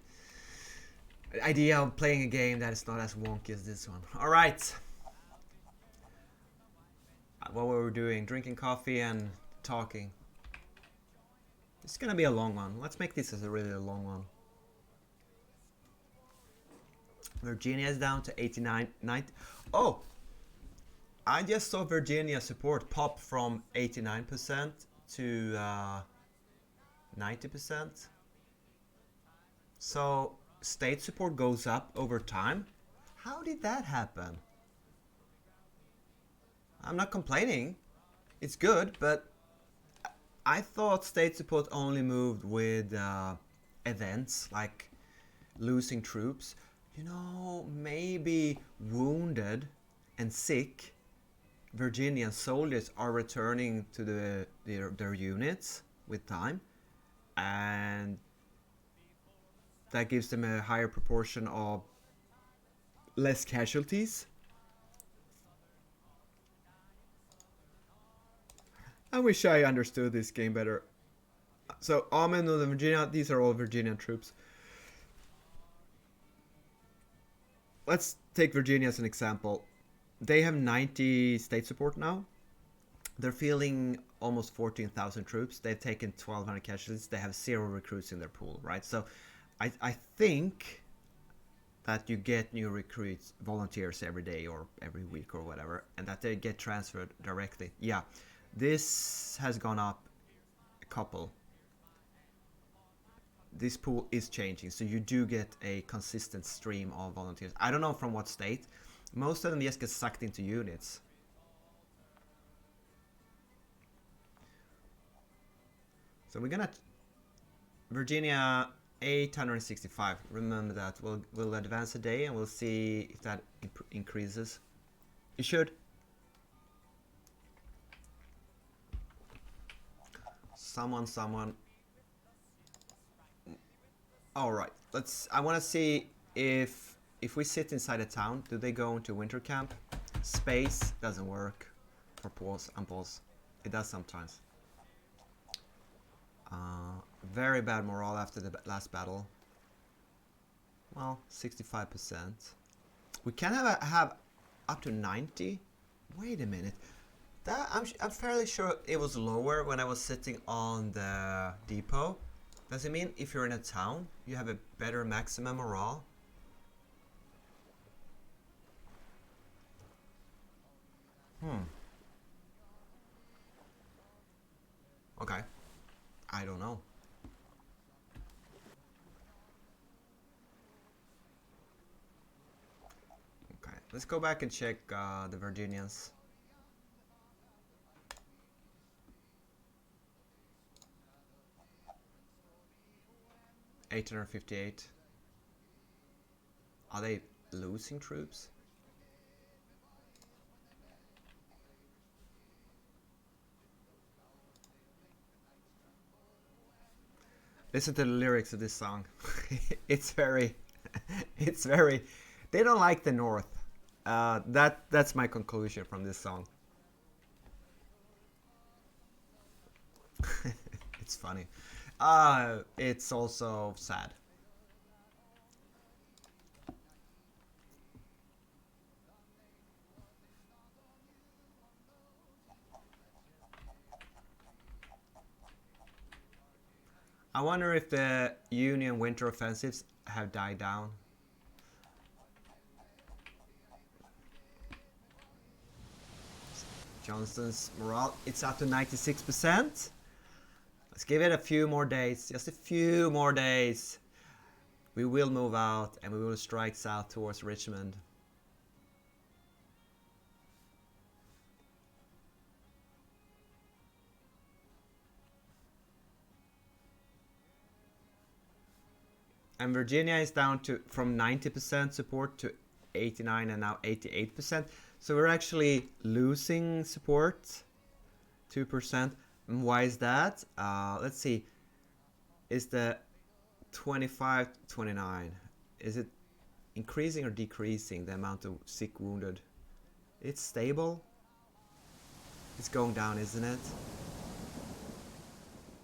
idea of playing a game that is not as wonky as this one. Alright. What were we doing? Drinking coffee and talking. It's gonna be a long one. Let's make this as a really long one. Virginia is down to 89, 90. Oh! I just saw Virginia support pop from 89% to 90%. So state support goes up over time. How did that happen? I'm not complaining. It's good, but I thought state support only moved with events like losing troops. Maybe wounded and sick Virginian soldiers are returning to their units with time, and that gives them a higher proportion of less casualties. I wish I understood this game better. So, Amen and Virginia, these are all Virginian troops. Let's take Virginia as an example. They have 90 state support now. They're fielding almost 14,000 troops. They've taken 1,200 casualties. They have 0 recruits in their pool, right? So I think that you get new recruits, volunteers every day or every week or whatever, and that they get transferred directly. Yeah, this has gone up a couple. This pool is changing, so you do get a consistent stream of volunteers. I don't know from what state. Most of them just get sucked into units. So we're gonna Virginia 865. Remember that. We'll advance a day and we'll see if that increases. It should. Someone. All right. I want to see if we sit inside a town, do they go into winter camp? Space doesn't work for pause and pause. It does sometimes. Very bad morale after the last battle. Well, 65%. We can have up to 90. Wait a minute. That I'm fairly sure it was lower when I was sitting on the depot. Does it mean if you're in a town, you have a better maximum morale? Okay. I don't know. Okay, let's go back and check the Virginians. $858. Are they losing troops? Listen to the lyrics of this song. it's very, it's very. They don't like the North. That's my conclusion from this song. It's funny. It's also sad. I wonder if the Union winter offensives have died down. Johnston's morale, it's up to 96%. Let's give it a few more days, just a few more days. We will move out and we will strike south towards Richmond. And Virginia is down to from 90% support to 89 and now 88%. So we're actually losing support 2%. And why is that? Let's see. Is the 25 29, is it increasing or decreasing the amount of sick wounded? It's stable. It's going down, isn't it?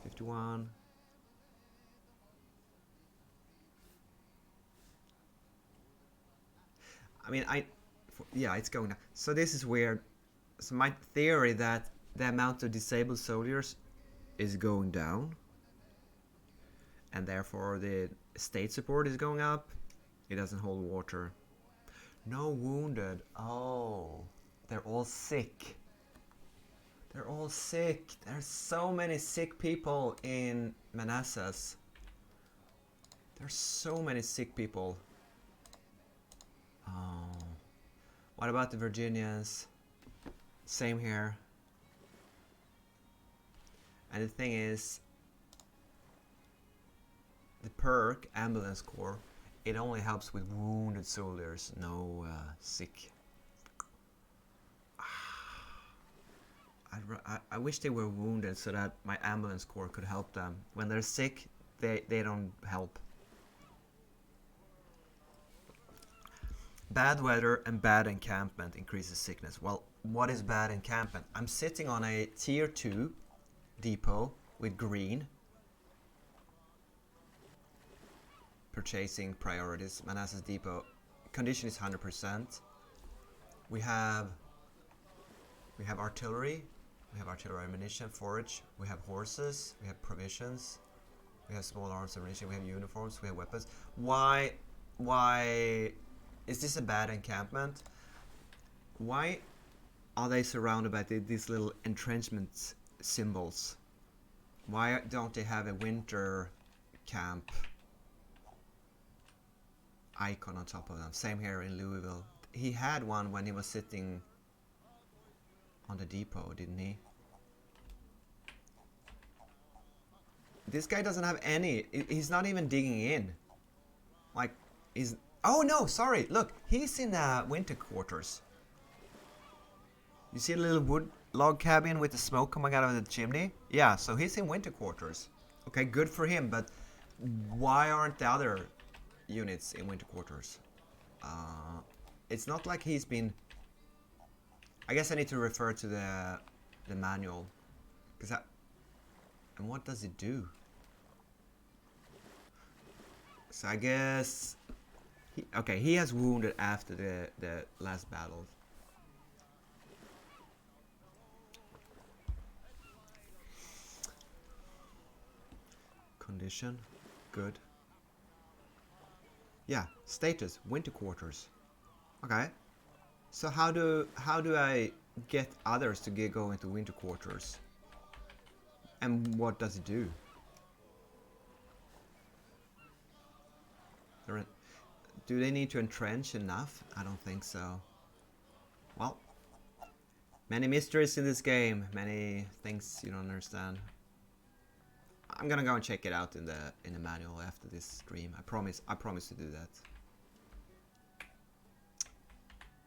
51. I mean, yeah, it's going down. So this is weird. So my theory that the amount of disabled soldiers is going down, and therefore the state support is going up. It doesn't hold water. No wounded. Oh, they're all sick. They're all sick. There's so many sick people in Manassas. There's so many sick people. Oh. What about the Virginians? Same here. And the thing is, the perk ambulance corps, it only helps with wounded soldiers, no sick. I wish they were wounded so that my ambulance corps could help them. When they're sick, they don't help. Bad weather and bad encampment increases sickness. Well, what is bad encampment? I'm sitting on a tier 2 depot with green. Purchasing priorities. Manassas depot. Condition is 100%. We have artillery. We have artillery ammunition, forage. We have horses. We have provisions. We have small arms ammunition. We have uniforms. We have weapons. Why is this a bad encampment? Why are they surrounded by these little entrenchment symbols? Why don't they have a winter camp icon on top of them? Same here in Louisville. He had one when he was sitting on the depot, didn't he? This guy doesn't have any. He's not even digging in. Like, he's... Oh no, sorry. Look, he's in winter quarters. You see a little wood log cabin with the smoke coming out of the chimney? Yeah, so he's in winter quarters. Okay, good for him, but why aren't the other units in winter quarters? It's not like he's been... I guess I need to refer to the manual. And what does it do? So I guess... he has wounded after the last battle. Condition, good. Yeah, status, winter quarters. Okay. So how do I get others to go into winter quarters? And what does it do? Do they need to entrench enough? I don't think so. Well, many mysteries in this game, many things you don't understand. I'm gonna go and check it out in the manual after this stream. I promise to do that.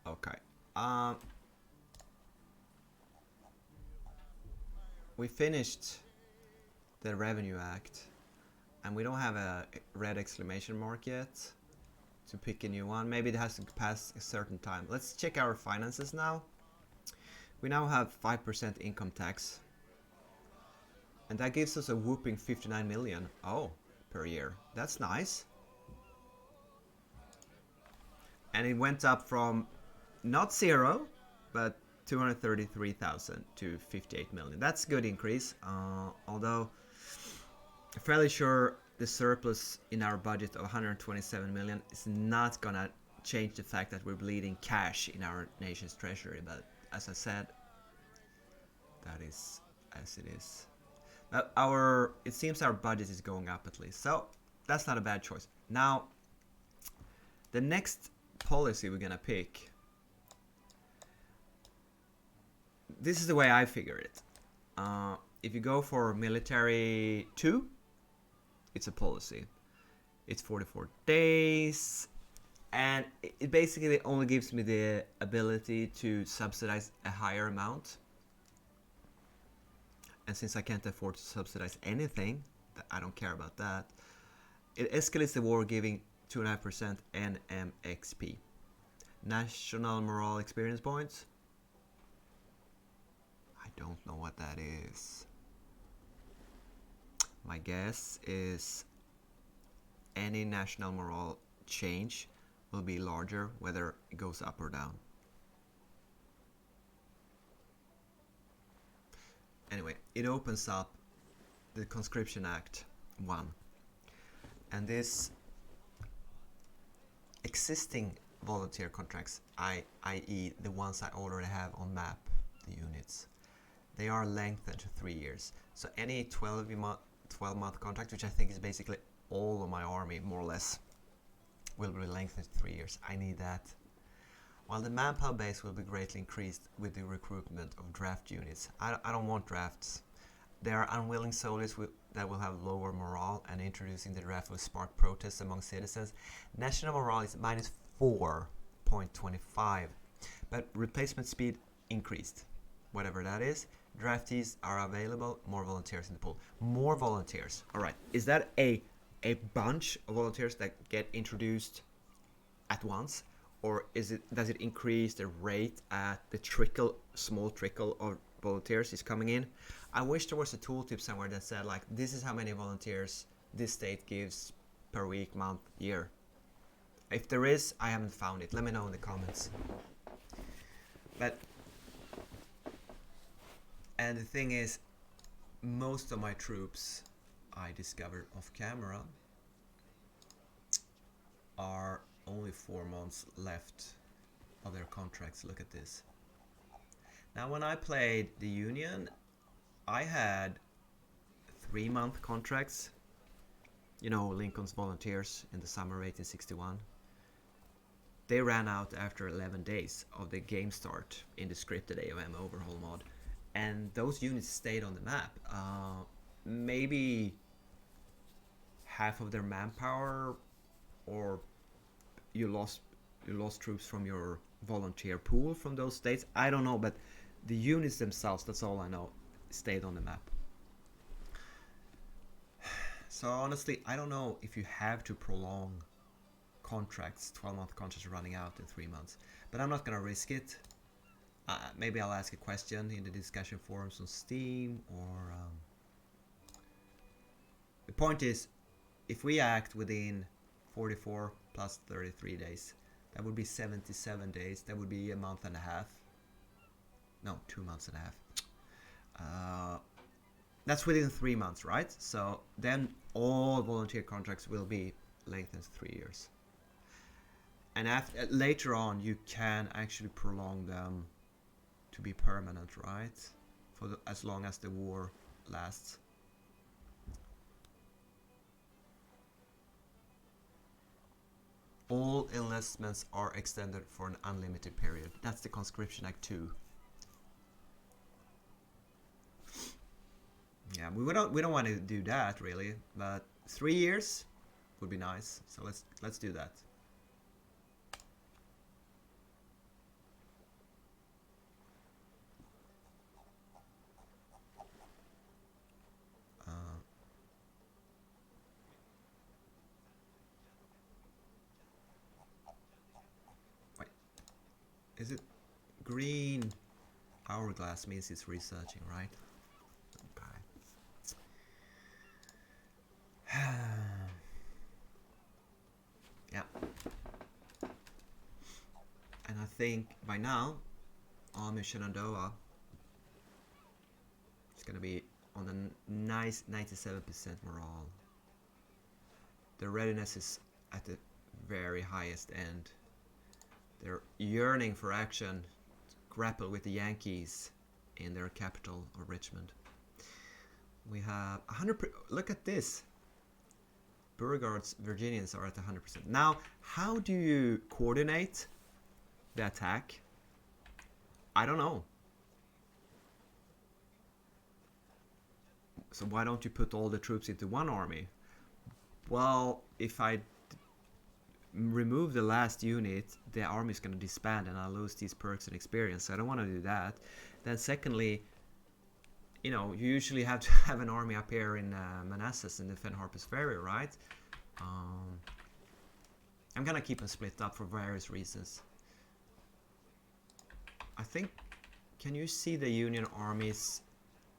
Okay. We finished the Revenue Act, and we don't have a red exclamation mark yet to pick a new one. Maybe it has to pass a certain time. Let's check our finances now. We now have 5% income tax, and that gives us a whooping 59 million per year. That's nice. And it went up from not 0 but 233,000 to 58 million. That's a good increase, although I'm fairly sure the surplus in our budget of 127 million is not gonna change the fact that we're bleeding cash in our nation's treasury. But as I said, that is as it is. It seems our budget is going up at least, so that's not a bad choice. Now, the next policy we're gonna pick, this is the way I figure it. If you go for military 2, it's a policy. It's 44 days, and it basically only gives me the ability to subsidize a higher amount. And since I can't afford to subsidize anything, I don't care about that. It escalates the war, giving 2.5% NMXP. National Morale Experience Points. I don't know what that is. My guess is any national morale change will be larger, whether it goes up or down. Anyway, it opens up the Conscription Act 1. And this existing volunteer contracts, i.e. the ones I already have on map, the units, they are lengthened to 3 years. So any 12-month contract, which I think is basically all of my army, more or less, will be lengthened to 3 years. I need that. While the manpower base will be greatly increased with the recruitment of draft units. I don't want drafts. There are unwilling soldiers that will have lower morale, and introducing the draft will spark protests among citizens. National morale is minus 4.25, but replacement speed increased. Whatever that is. Draftees are available. More volunteers in the pool. More volunteers. All right. Is that a bunch of volunteers that get introduced at once, or does it increase the rate at the small trickle of volunteers is coming in? I wish there was a tooltip somewhere that said, like, this is how many volunteers this state gives per week, month, year. If there is, I haven't found it. Let me know in the comments. And the thing is, most of my troops I discovered off camera are only 4 months left of their contracts. Look at this. Now, when I played the Union, I had 3-month contracts. You know, Lincoln's volunteers in the summer of 1861. They ran out after 11 days of the game start in the scripted AOM overhaul mod. And those units stayed on the map. Maybe half of their manpower, or you lost troops from your volunteer pool from those states. I don't know, but the units themselves, that's all I know, stayed on the map. So honestly, I don't know if you have to prolong contracts, 12-month contracts running out in 3 months, but I'm not gonna risk it. Maybe I'll ask a question in the discussion forums on Steam, or the point is, if we act within 44 plus 33 days, that would be 77 days. That would be a month and a half. No, 2 months and a half. That's within 3 months, right? So then all volunteer contracts will be lengthened 3 years. And later on, you can actually prolong them to be permanent, right? As long as the war lasts. All enlistments are extended for an unlimited period. That's the Conscription Act 2. Yeah, we don't want to do that really, but 3 years would be nice. So let's do that. Is it green? Hourglass means it's researching, right? Okay. Yeah. And I think by now, Army Shenandoah is going to be on a nice 97% morale. The readiness is at the very highest end. They're yearning for action to grapple with the Yankees in their capital of Richmond. We have 100%. Look at this. Beauregard's Virginians are at 100%. Now, how do you coordinate the attack? I don't know. So why don't you put all the troops into one army? Well, if I remove the last unit, the army is going to disband and I'll lose these perks and experience. So I don't want to do that. Then secondly, you know, you usually have to have an army up here in Manassas and defend Harper's Ferry, right? I'm gonna keep them split up for various reasons. I think, can you see the Union Army's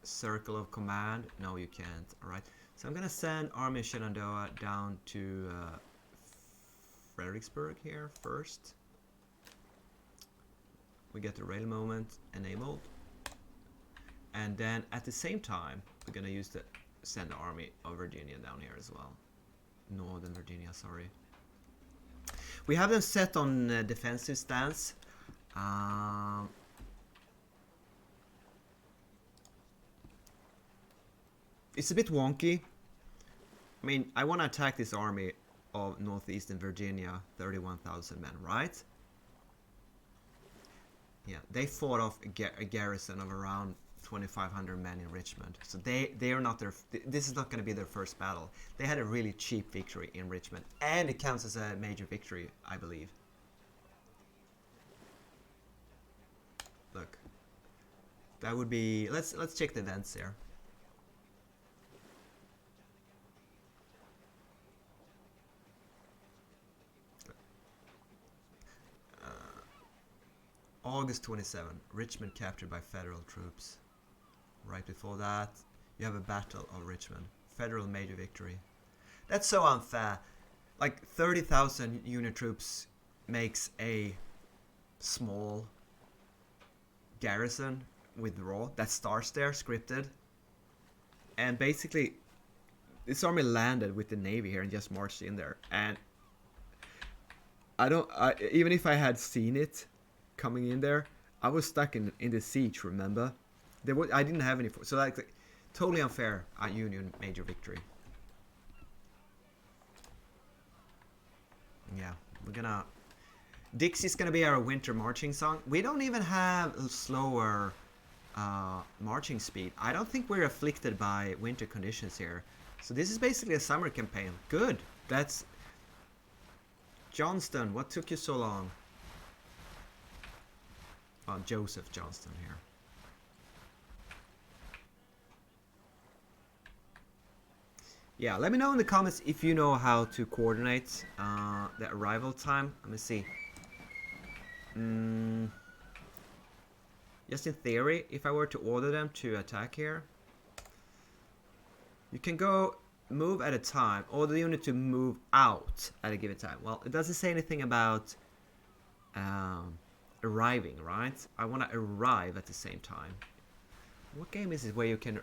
circle of command? No, you can't. Alright, so I'm gonna send Army of Shenandoah down to Fredericksburg here first. We get the rail moment enabled. And then at the same time, we're gonna use the send the Army of Virginia down here as well. Northern Virginia, sorry. We have them set on defensive stance. It's a bit wonky. I mean, I want to attack this army of northeastern Virginia, 31,000 men, right? Yeah, they fought off a garrison of around 2,500 men in Richmond. So they are not their. This is not going to be their first battle. They had a really cheap victory in Richmond, and it counts as a major victory, I believe. Look, that would be. Let's check the events here. August 27, Richmond captured by federal troops. Right before that, you have a Battle of Richmond. Federal major victory. That's so unfair. Like 30,000 Union troops makes a small garrison withdraw. That starts there, scripted. And basically, this army landed with the Navy here and just marched in there. And even if I had seen it coming in there, I was stuck in the siege, remember? I didn't have any, so like totally unfair. Union major victory. Yeah, we're gonna. Dixie's gonna be our winter marching song. We don't even have a slower marching speed. I don't think we're afflicted by winter conditions here. So this is basically a summer campaign. Good. That's Johnston. What took you so long? Joseph Johnston here. Yeah, let me know in the comments if you know how to coordinate the arrival time. Let me see. Just in theory, if I were to order them to attack here, you can go move at a time, order the unit to move out at a given time. Well, it doesn't say anything about arriving, right? I want to arrive at the same time. What game is it where you can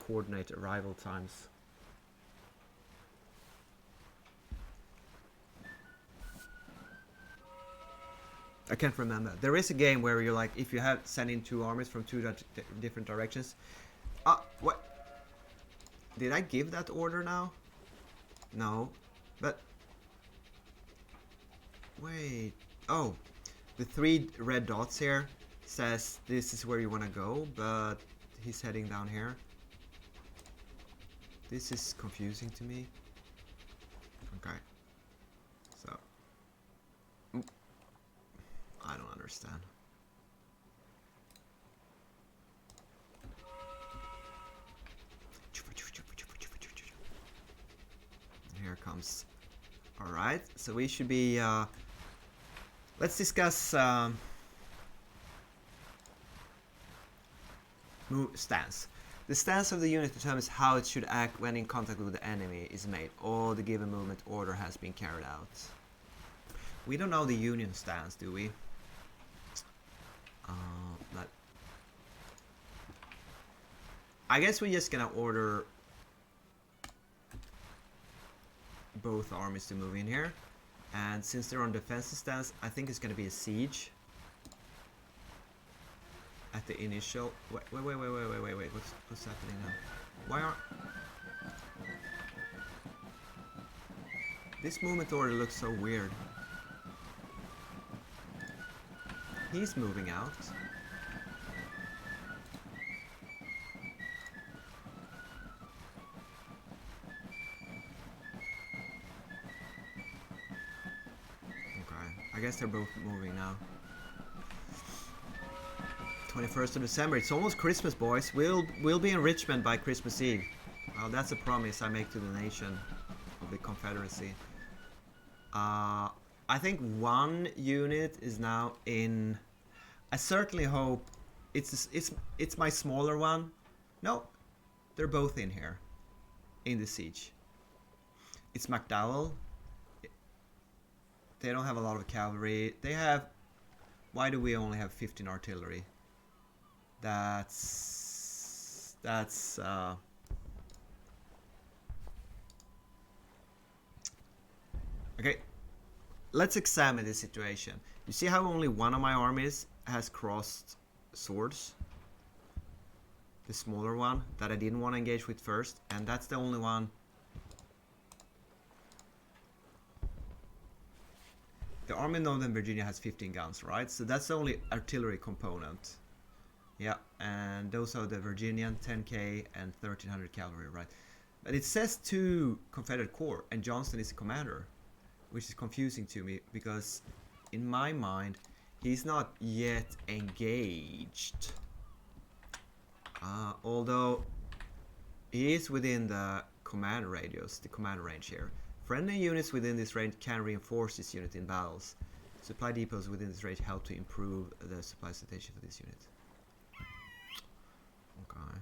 coordinate arrival times? I can't remember. There is a game where you're like, if you have sending two armies from two different directions. What? Did I give that order now? No. But wait. Oh, the 3 red dots here says this is where you want to go, but he's heading down here. This is confusing to me. Okay. So I don't understand. Here comes. All right, so we should be. Let's discuss stance. The stance of the unit determines how it should act when in contact with the enemy is made, or the given movement order has been carried out. We don't know the Union stance, do we? But I guess we're just gonna order both armies to move in here, and since they're on defensive stance, I think it's gonna be a siege at the initial. Wait! What's happening now? Why aren't this movement order looks so weird? He's moving out. guess they're both moving now. 21st of December. It's almost Christmas, boys. We'll be in Richmond by Christmas Eve. Well, that's a promise I make to the nation of the Confederacy. I think one unit is now in. I certainly hope it's my smaller one. No, they're both in here, in the siege. It's McDowell. They don't have a lot of cavalry. They have. Why do we only have 15 artillery? That's okay. Let's examine the situation. You see how only one of my armies has crossed swords? The smaller one that I didn't want to engage with first, and that's the only one. The Army of Northern Virginia has 15 guns, right? So that's the only artillery component. Yeah, and those are the Virginian 10K and 1300 cavalry, right? But it says 2 Confederate Corps, and Johnston is the commander, which is confusing to me because in my mind he's not yet engaged. Although he is within the command radius, the command range here. Friendly units within this range can reinforce this unit in battles. Supply depots within this range help to improve the supply situation for this unit. Okay.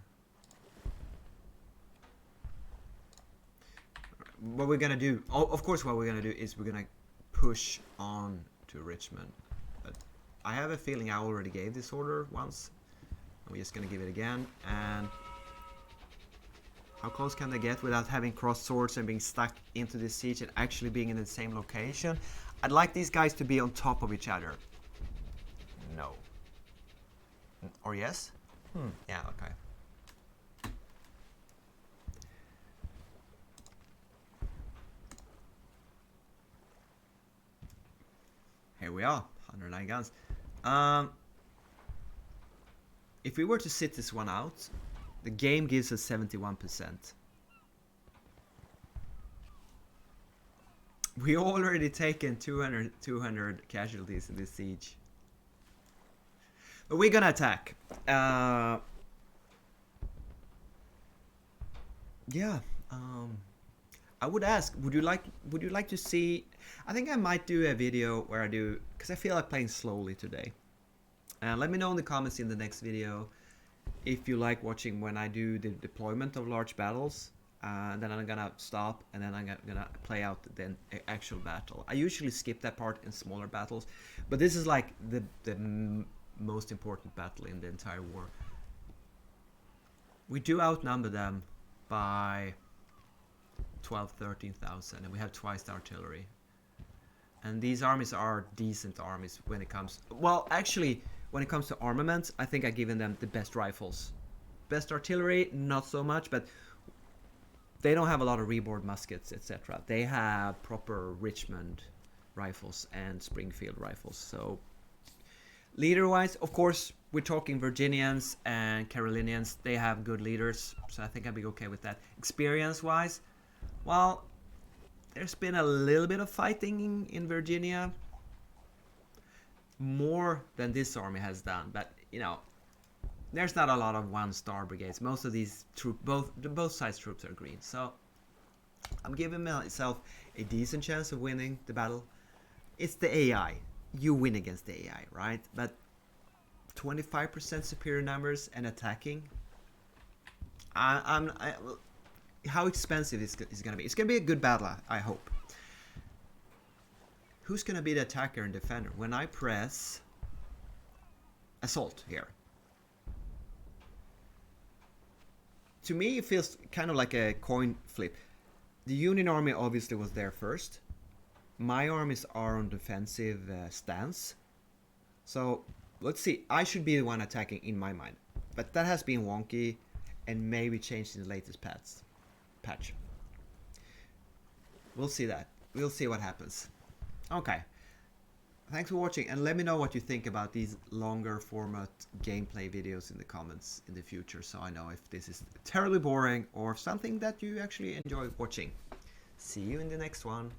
What we're gonna do, of course what we're gonna do is we're gonna push on to Richmond. But I have a feeling I already gave this order once. We're just gonna give it again. And how close can they get without having crossed swords and being stuck into this siege and actually being in the same location? I'd like these guys to be on top of each other. No. Or yes? Yeah, okay. Here we are, 109 guns. If we were to sit this one out, the game gives us 71%. We already taken 200 casualties in this siege. But we're gonna attack. Yeah. I would ask, would you like to see? I think I might do a video where I do, because I feel like playing slowly today. Let me know in the comments in the next video if you like watching when I do the deployment of large battles. Then I'm gonna stop and then I'm gonna play out the actual battle. I usually skip that part in smaller battles, but this is like the most important battle in the entire war. We do outnumber them by 13,000, and we have twice the artillery. And these armies are decent armies when it comes. Well, actually, when it comes to armaments, I think I've given them the best rifles. Best artillery, not so much, but they don't have a lot of reboard muskets, etc. They have proper Richmond rifles and Springfield rifles. So, leader-wise, of course, we're talking Virginians and Carolinians. They have good leaders, so I think I'll be okay with that. Experience-wise, well, there's been a little bit of fighting in Virginia. More than this army has done, but you know, there's not a lot of one-star brigades. Most of these both sides troops are green, so I'm giving myself a decent chance of winning the battle. It's the AI. You win against the AI, right? But 25% superior numbers and attacking. How expensive is it going to be? It's going to be a good battle, I hope. Who's going to be the attacker and defender? When I press assault here. To me, it feels kind of like a coin flip. The Union Army obviously was there first. My armies are on defensive stance. So, let's see. I should be the one attacking in my mind. But that has been wonky and maybe changed in the latest patch. We'll see that. We'll see what happens. Okay. Thanks for watching, and let me know what you think about these longer format gameplay videos in the comments in the future, so I know if this is terribly boring or something that you actually enjoy watching. See you in the next one.